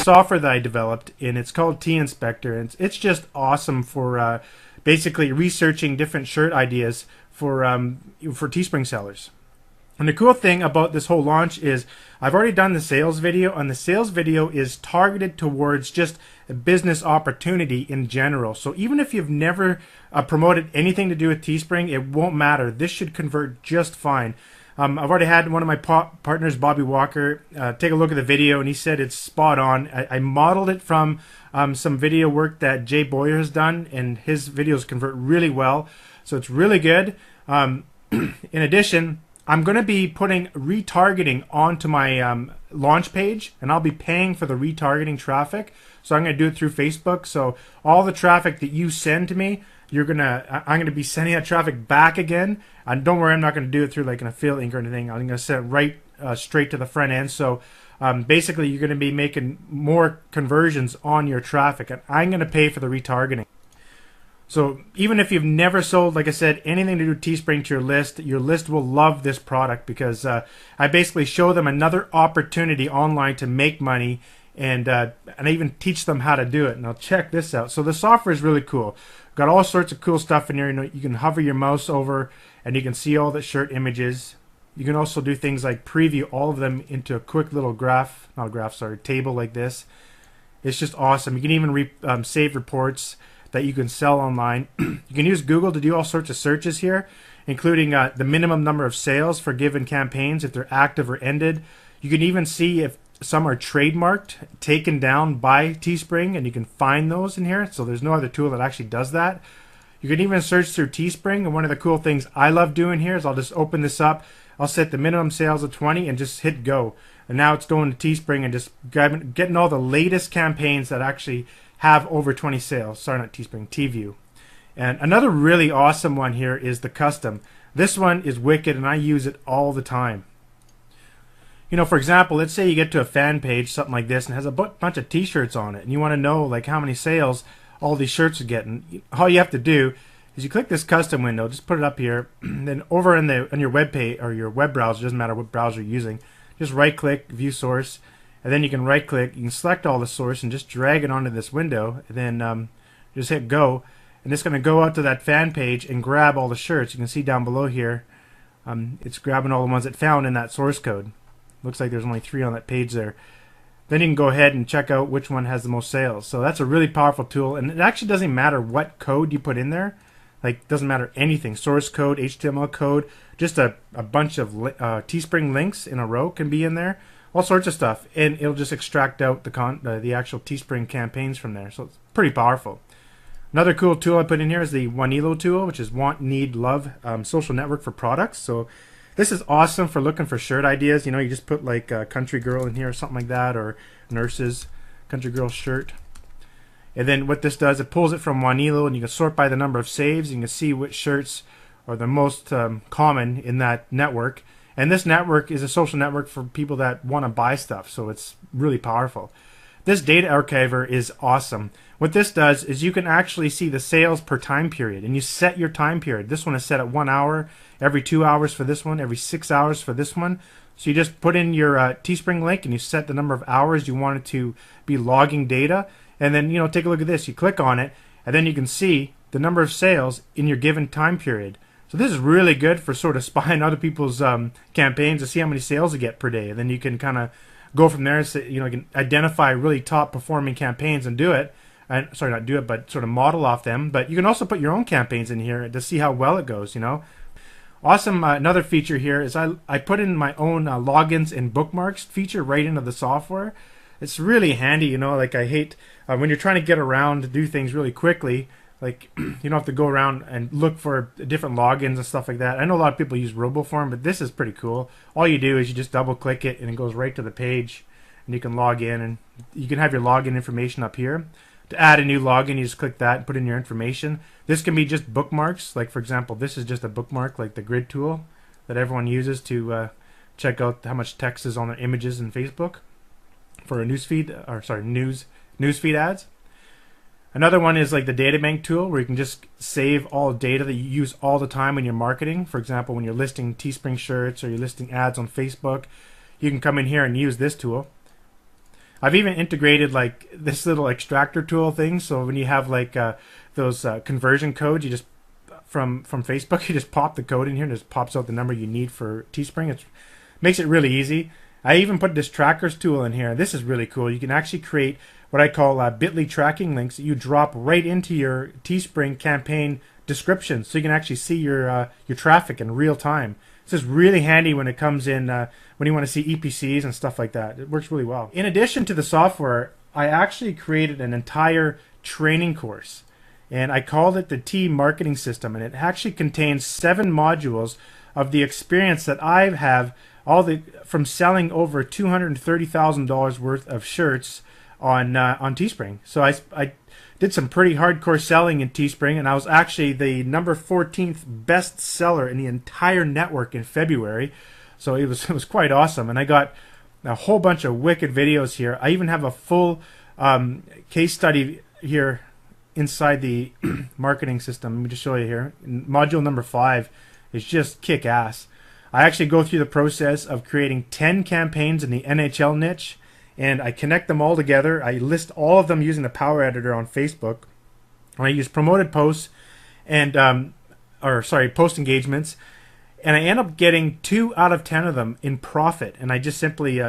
software that I developed, and it's called T Inspector, and it's just awesome for basically researching different shirt ideas for Teespring sellers. And the cool thing about this whole launch is I've already done the sales video, and the sales video is targeted towards just a business opportunity in general. So even if you've never promoted anything to do with Teespring, it won't matter. This should convert just fine. I've already had one of my partners, Bobby Walker, take a look at the video, and he said it's spot on. I modeled it from some video work that Jay Boyer has done, and his videos convert really well. So it's really good. In addition, I'm going to be putting retargeting onto my launch page, and I'll be paying for the retargeting traffic. So I'm going to do it through Facebook. So all the traffic that you send to me, I'm going to be sending that traffic back again. And don't worry, I'm not going to do it through like an affiliate link or anything. I'm going to send it right straight to the front end. So basically, you're going to be making more conversions on your traffic, and I'm going to pay for the retargeting. So even if you've never sold, like I said, anything to do with Teespring to your list will love this product, because I basically show them another opportunity online to make money, and I even teach them how to do it. Now check this out. So the software is really cool. Got all sorts of cool stuff in here. You can hover your mouse over, and you can see all the shirt images. You can also do things like preview all of them into a quick little table like this. It's just awesome. You can even save reports that you can sell online. You can use Google to do all sorts of searches here, including the minimum number of sales for given campaigns, if they're active or ended. You can even see if some are trademarked, taken down by Teespring, and you can find those in here. So there's no other tool that actually does that. You can even search through Teespring, and one of the cool things I love doing here is I'll just open this up. I'll set the minimum sales of 20 and just hit go. And now it's going to Teespring and just getting all the latest campaigns that actually have over 20 sales. Sorry, not Teespring, Teeview. And another really awesome one here is the custom. This one is wicked, and I use it all the time. You know, for example, let's say you get to a fan page, something like this, and has a bunch of t-shirts on it, and you want to know like how many sales all these shirts are getting. All you have to do is you click this custom window, just put it up here, and then over on your web page or your web browser, doesn't matter what browser you're using, just right click, view source, and then you can right click, you can select all the source and just drag it onto this window, and then just hit go, and it's going to go out to that fan page and grab all the shirts. You can see down below here, it's grabbing all the ones it found in that source code. Looks like there's only 3 on that page there. Then you can go ahead and check out which one has the most sales. So that's a really powerful tool, and it actually doesn't matter what code you put in there. Like, doesn't matter anything. Source code, HTML code, just a bunch of Teespring links in a row can be in there. All sorts of stuff, and it'll just extract out the actual Teespring campaigns from there. So it's pretty powerful. Another cool tool I put in here is the Wanelo tool, which is Want, Need, Love social network for products. So this is awesome for looking for shirt ideas. You know, you just put like Country Girl in here or something like that, or Nurses, Country Girl shirt. And then what this does, it pulls it from Wanelo, and you can sort by the number of saves. You can see which shirts are the most common in that network. And this network is a social network for people that want to buy stuff, so it's really powerful. This data archiver is awesome. What this does is you can actually see the sales per time period, and you set your time period. This one is set at 1 hour, every 2 hours for this one, every 6 hours for this one. So you just put in your Teespring link, and you set the number of hours you want it to be logging data. And then, you know, take a look at this. You click on it, and then you can see the number of sales in your given time period. So this is really good for sort of spying other people's campaigns to see how many sales you get per day. And then you can kind of go from there and say, you know, you can identify really top performing campaigns and do it. And sorry, not do it, but sort of model off them. But you can also put your own campaigns in here to see how well it goes, you know. Awesome. Another feature here is I put in my own logins and bookmarks feature right into the software. It's really handy, you know. Like, I hate when you're trying to get around to do things really quickly. Like, you don't have to go around and look for different logins and stuff like that. I know a lot of people use RoboForm, but this is pretty cool. All you do is you just double click it, and it goes right to the page, and you can log in, and you can have your login information up here. To add a new login, you just click that and put in your information. This can be just bookmarks. Like, for example, this is just a bookmark, like the grid tool that everyone uses to check out how much text is on their images in Facebook for a newsfeed, or sorry, newsfeed ads. Another one is like the data bank tool, where you can just save all data that you use all the time when you're marketing. For example, when you're listing Teespring shirts or you're listing ads on Facebook, you can come in here and use this tool. I've even integrated like this little extractor tool thing. So when you have like those conversion codes, you just from Facebook, you just pop the code in here and it just pops out the number you need for Teespring. It makes it really easy. I even put this trackers tool in here. This is really cool. You can actually create what I call bit.ly tracking links that you drop right into your Teespring campaign description, so you can actually see your traffic in real time. This is really handy when it comes in when you want to see EPCs and stuff like that. It works really well. In addition to the software, I actually created an entire training course, and I called it the T Marketing System, and it actually contains 7 modules of the experience that I have from selling over $230,000 worth of shirts on Teespring. So I did some pretty hardcore selling in Teespring, and I was actually the number 14th best seller in the entire network in February. So it was quite awesome, and I got a whole bunch of wicked videos here. I even have a full case study here inside the marketing system. Let me just show you here. Module number 5 is just kick ass. I actually go through the process of creating 10 campaigns in the NHL niche, and I connect them all together. I list all of them using the Power Editor on Facebook. And I use promoted posts and post engagements, and I end up getting 2 out of 10 of them in profit. And I just simply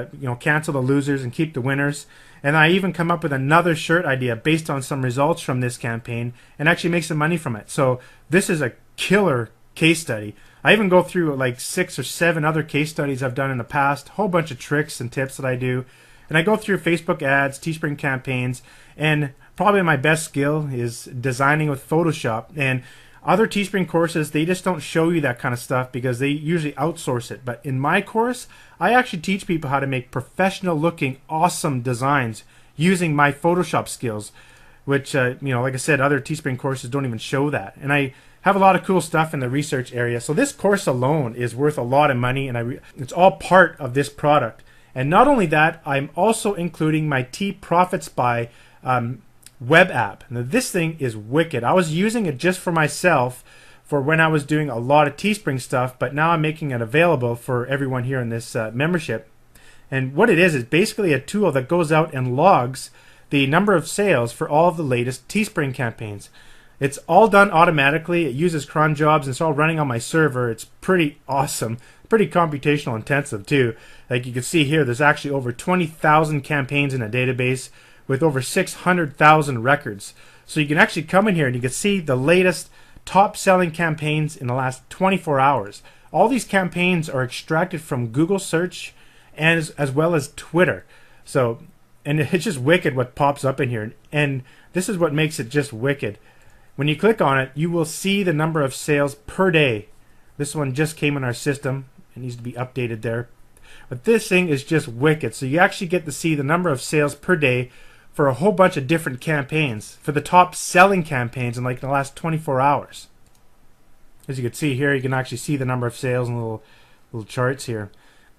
cancel the losers and keep the winners. And I even come up with another shirt idea based on some results from this campaign and actually make some money from it. So this is a killer case study. I even go through like 6 or 7 other case studies I've done in the past, a whole bunch of tricks and tips that I do. And I go through Facebook ads, Teespring campaigns, and probably my best skill is designing with Photoshop. And other Teespring courses, they just don't show you that kind of stuff because they usually outsource it. But in my course, I actually teach people how to make professional looking, awesome designs using my Photoshop skills, which, like I said, other Teespring courses don't even show that. And I have a lot of cool stuff in the research area. So this course alone is worth a lot of money, and it's all part of this product. And not only that, I'm also including my T Profits By web app. Now this thing is wicked. I was using it just for myself for when I was doing a lot of Teespring stuff, but now I'm making it available for everyone here in this membership. And what it is basically a tool that goes out and logs the number of sales for all of the latest Teespring campaigns. It's all done automatically. It uses cron jobs, and it's all running on my server. It's pretty awesome. Pretty computational intensive too. Like you can see here, there's actually over 20,000 campaigns in a database with over 600,000 records. So you can actually come in here and you can see the latest top selling campaigns in the last 24 hours. All these campaigns are extracted from Google search and as well as Twitter. So, and it's just wicked what pops up in here. And this is what makes it just wicked. When you click on it, you will see the number of sales per day. This one just came in our system. It needs to be updated there. But this thing is just wicked. So you actually get to see the number of sales per day for a whole bunch of different campaigns, for the top selling campaigns in like the last 24 hours. As you can see here, you can actually see the number of sales in little charts here.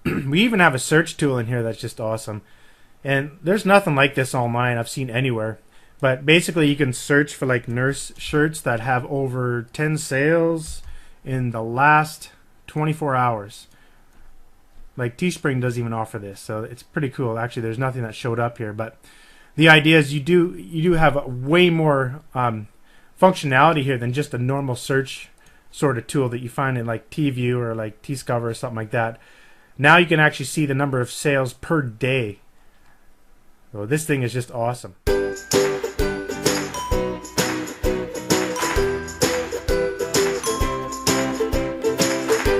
We even have a search tool in here that's just awesome. And there's nothing like this online I've seen anywhere. But basically you can search for like nurse shirts that have over 10 sales in the last 24 hours. Like Teespring doesn't even offer this, so it's pretty cool. Actually, there's nothing that showed up here, but the idea is you do have a way more functionality here than just a normal search sort of tool that you find in like Teeview or like T-Discover or something like that. Now you can actually see the number of sales per day. So this thing is just awesome.